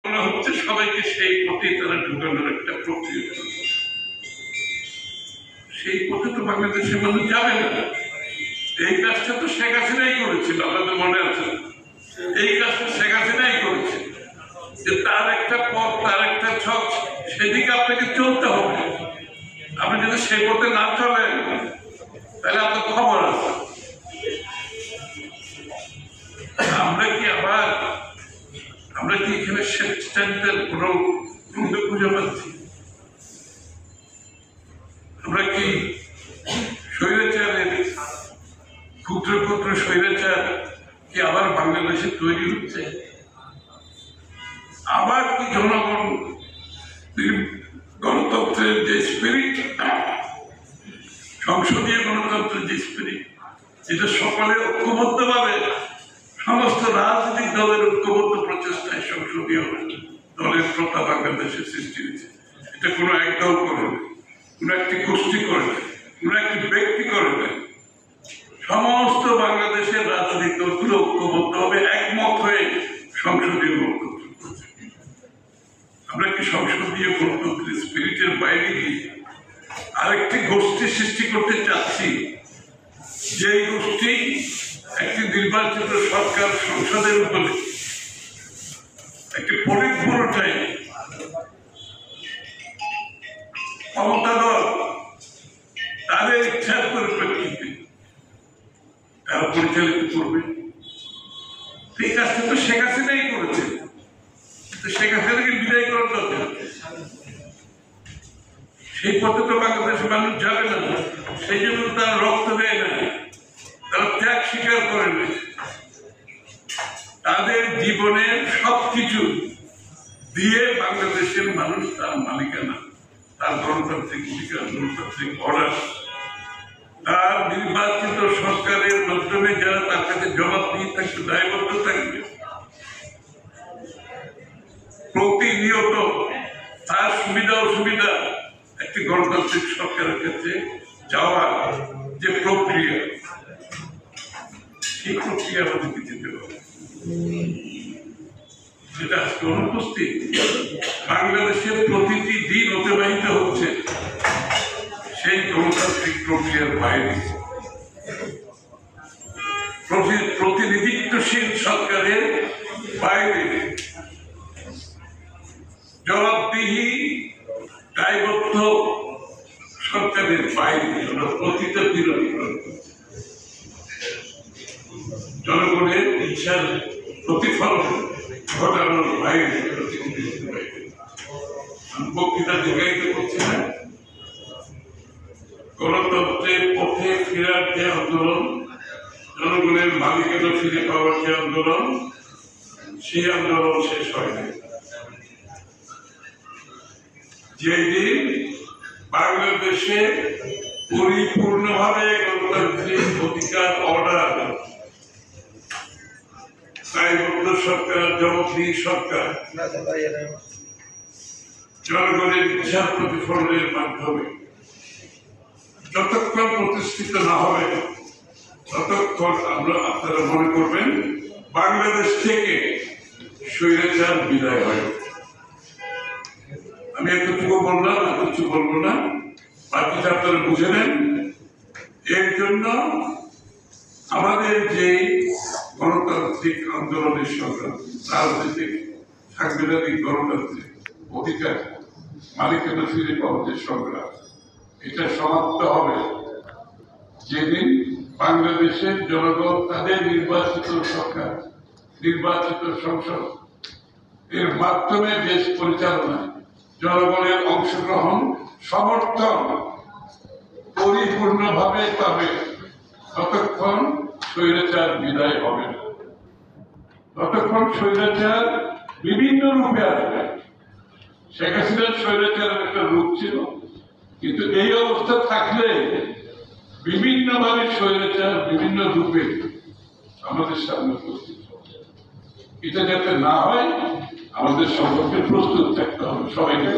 মনে হচ্ছে সবাইকে সেই পথে তারা ঢুকানোর একটা প্রক্রিয়া। সেই পথে তো বাংলাদেশের মানুষ যাবে না। এই কাজটা তো শেখ হাসিনাই করেছিল, আপনাদের মনে আছে? এই কাজটা শেখ হাসিনাই করেছে, যে তার একটা পথ, তার একটা ছক, সেদিকে আপনাকে চলতে হবে। আপনি যদি সেই পথে না চলেন তাহলে আপনার খবর আছে। আমরা কি এখানে স্বেচ্ছাচারিতার কোনো বন্ধু খুঁজে পাচ্ছি? আমরা কি স্বৈরাচারের ক্ষুদ্র ক্ষুদ্র স্বৈরাচার কি আবার বাংলাদেশে তৈরি হচ্ছে? আবার কি জনগণ গণতন্ত্রের যে স্পিরিট, সংসদীয় গণতন্ত্রের যে স্পিরিট, এটা সকলে ঐক্যবদ্ধভাবে সমস্ত রাজনৈতিক দলের ঐক্যবদ্ধ প্রচেষ্টায় সংসদীয় দলের প্রথা বাংলাদেশের সৃষ্টি হয়েছে। এটা কোনো এক দল করে নেই, কোনো একটি গোষ্ঠী করে নেই, কোনো একটি ব্যক্তি করে নেই। সমস্ত বাংলাদেশের রাজনৈতিক দলগুলো ঐক্যবদ্ধভাবে একমত হয়ে সংসদীয় গণতন্ত্র করছে। আমরা কি সংসদীয় গণতন্ত্রের স্পিরিটের বাইরে গিয়ে আরেকটি গোষ্ঠী সৃষ্টি করতে চাচ্ছি, যে গোষ্ঠী একটি নির্বাচিত সরকার সংসদের উপরে একটি পরিপূর্ণ চাই ক্ষমতাধর তাদের ইচ্ছার পরিপ্রেক্ষিতে তারা পরিচালিত করবে? এই কাজটা তো শেখ হাসিনাই করেছে। শেখ হাসিনাকে বিদায় করার দরকার। সেই পথে তো বাংলাদেশের মানুষ যাবে না, সেই জন্য তারা রক্ত দেয় না, তারা ত্যাগ স্বীকার করে না। তাদের জীবনের সবকিছু দিয়ে বাংলাদেশের মানুষ তার মালিকানা, তার গণতান্ত্রিক অধিকার, গণতান্ত্রিক অর্ডার, তার নির্বাচিত সরকারের মাধ্যমে যারা তার কাছে জবাব দিয়ে থাকবে, দায়বদ্ধ থাকবে, প্রতিনিয়ত তার সুবিধা অসুবিধা একটি গণতান্ত্রিক সরকারের কাছে যাওয়ার যে প্রক্রিয়া, সেই প্রক্রিয়া আমাদেরকে যেতে হবে। সেটা আজকে অনুপস্থিত। বাংলাদেশের প্রতিটি দিন অতিবাহিত হচ্ছে সেই গণতান্ত্রিক প্রক্রিয়ার বাইরে। প্রতিনিধিত্বশীল সরকারের বাইরে, জবাবদিহি দায়বদ্ধ সরকারের বাইরে প্রতিটা বিরোধী জনগণের ইচ্ছার প্রতিফলন ঘটানোর বাইরে বক্তৃতা জায়গায় করছি না। গণতন্ত্রের পথে ফেরার যে আন্দোলন, জনগণের মালিকানা ফিরে পাওয়ার যে আন্দোলন, সেই আন্দোলন শেষ হয় না। যেদিন বাংলাদেশে পরিপূর্ণভাবে গণতান্ত্রিক অধিকার অর্ডার, দায়বদ্ধ সরকার, জবাবদিহি সরকার, জনগণের ইচ্ছার প্রতিফলনের মাধ্যমে যতক্ষণ প্রতিষ্ঠিত না হবে ততক্ষণ আপনারা মনে করবেন বাংলাদেশ থেকে স্বৈরাচার বিদায় হয়। আমি এতটুকু বললাম, আর কিছু বলবো না, বাকিটা আপনারা বুঝে নেন। এর জন্য আমাদের যে গণতান্ত্রিক আন্দোলনের সংগ্রাম, রাজনৈতিক সাংবিধানিক গণতান্ত্রিক অধিকার মালিকানা ফিরে পাওয়ার যে সংগ্রাম, এটা সমাপ্ত হবে যেদিন বাংলাদেশের জনগণ তাদের নির্বাচিত সরকার, নির্বাচিত সংসদ এর মাধ্যমে দেশ পরিচালনায় জনগণের অংশগ্রহণ, সমর্থন পরিপূর্ণভাবে পাবে। ততক্ষণ স্বৈরাচার বিদায় হবে না, ততক্ষণ স্বৈরাচার বিভিন্ন রূপে আসবে। শেখ হাসিনার স্বৈরাচারের একটা রূপ ছিল, কিন্তু এই অবস্থা থাকলে বিভিন্নভাবে স্বৈরাচার বিভিন্ন রূপে আমাদের সামনে উপস্থিত হবে। এটা যাতে না হয় আমাদের সম্পর্কে প্রস্তুত থাকতে হবে সবাইকে।